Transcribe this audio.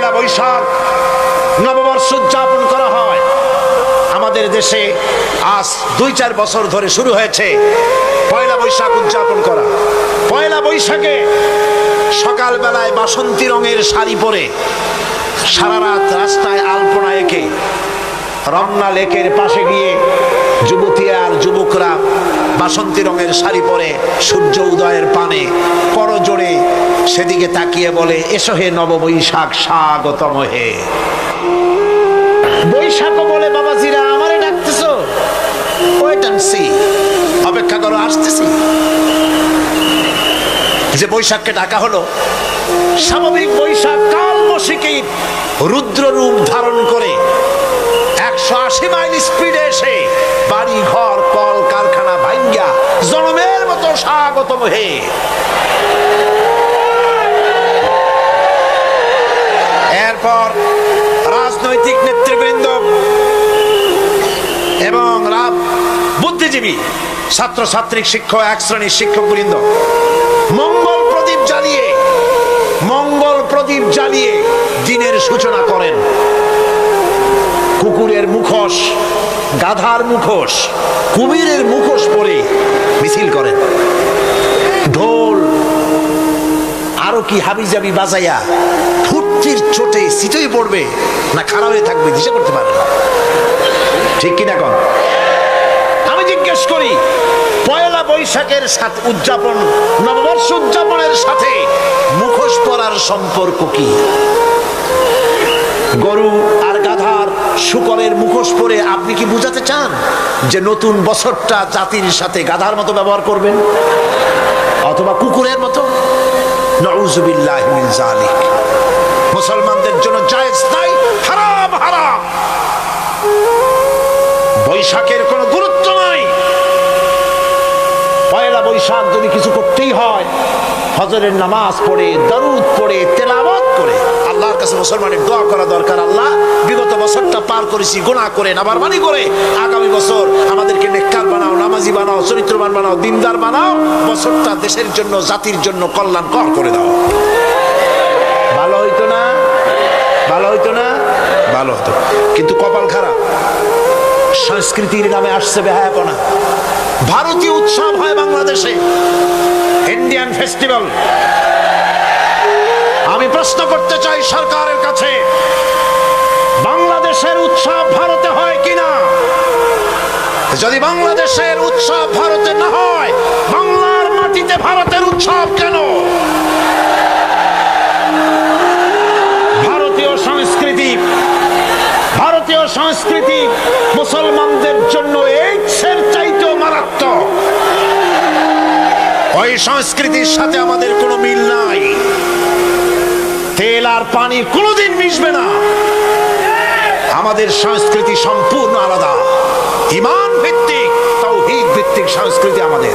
পয়লা বৈশাখ নববর্ষ উদযাপন করা হয় আমাদের দেশে। আজ 2-4 বছর ধরে শুরু হয়েছে পয়লা বৈশাখ উদযাপন করা। পয়লা বৈশাখে সকালবেলায় বাসন্তী রঙের শাড়ি পরে সারা রাত রাস্তায় আলপনা এঁকে রমনা লেকের পাশে গিয়ে যুবতী আর যুবকরা বাসন্তী রঙের শাড়ি পরে সূর্য উদয়ের পানে করজোড়ে সেদিকে তাকিয়ে বলে, এসো হে নববৈশাখ স্বাগতম হে। বৈশাখও বলে, বাবাজিরা আমারে ডাকতেছো, ওয়েট এন্ড সি, অপেক্ষা করো, আসতেছি। যে বৈশাখকে ডাকা হলো, স্বাভাবিক বৈশাখ কালবৈশাখী রুদ্র রূপ ধারণ করে 180 মাইল স্পিডে এসে বাড়ি ঘর কল কারখানা ভাঙ্গা জনমের মতো স্বাগতম হে। এরপর রাজনৈতিক নেতৃবৃন্দ এবং বুদ্ধিজীবী, ছাত্রছাত্রী, শিক্ষক, এক শ্রেণীর শিক্ষকবৃন্দ মঙ্গল প্রদীপ জ্বালিয়ে দিনের সূচনা করেন। কুকুরের মুখোশ, গাধার মুখোশ, কুমিরের মুখোশ পরে মিছিল করেন। ঢোল আরো কি হাবিজাবি বাজাইয়া ফুর্তির চোটে সিটই পড়বে না খাড়া হয়ে থাকবে দিশা করতে পারে না। ঠিক কিনা কন? আমি জিজ্ঞেস করি, পয়লা বৈশাখের সাথে উদযাপন, নববর্ষ উদযাপনের সাথে মুখোশ পরার সম্পর্ক কি? গরু আর গাধার শুকরের মুখোশ পরে আপনি কি বুঝাতে চান যে নতুন বছরটা জাতির সাথে গাধার মতো ব্যবহার করবেন অথবা কুকুরের মতো? নাউযুবিল্লাহি মিন যালিক। মুসলমানদের জন্য জায়েজ নাই, হারাম হারাম। বৈশাখের কোনো গুরুত্ব নাই। পয়লা বৈশাখ যদি কিছু করতেই হয়, ফজরের নামাজ পড়ে, দরুদ পড়ে, তেলাওয়াত করে আল্লাহর কাছে মুসলমানের দোয়া করা দরকার। আল্লাহ, বিগত বছরটা পার করেছি গুনাহ করে, নাফরমানি করে, আগামী বছর আমাদেরকে নেককার বানাও, নামাজি বানাও, চরিত্রবান বানাও, দিনদার বানাও। বছরটা দেশের জন্য, জাতির জন্য কল্যাণকর করে দাও। ভালো হইতো না? ভালো হইতো না? ভালো হতো। কিন্তু কপাল খারাপ, সংস্কৃতির নামে আসছে বেহায়াপনা। ভারতীয় উৎসব হয় বাংলাদেশে, ইন্ডিয়ান ফেস্টিভ্যাল। আমি প্রশ্ন করতে চাই সরকারের কাছে, বাংলাদেশের উৎসব ভারতে হয় কিনা? যদি বাংলাদেশের উৎসব ভারতে না হয়, বাংলার মাটিতে ভারতের উৎসব কেন? ভারতীয় সংস্কৃতি মুসলমানদের জন্য এইডসের চাইতেও মারাত্মক। ওই সংস্কৃতির সাথে আমাদের কোনো মিল নাই। তেল আর পানি কোনোদিন মিশবে না। আমাদের সংস্কৃতি সম্পূর্ণ আলাদা, ঈমান ভিত্তিক, তাওহীদ ভিত্তিক সংস্কৃতি আমাদের।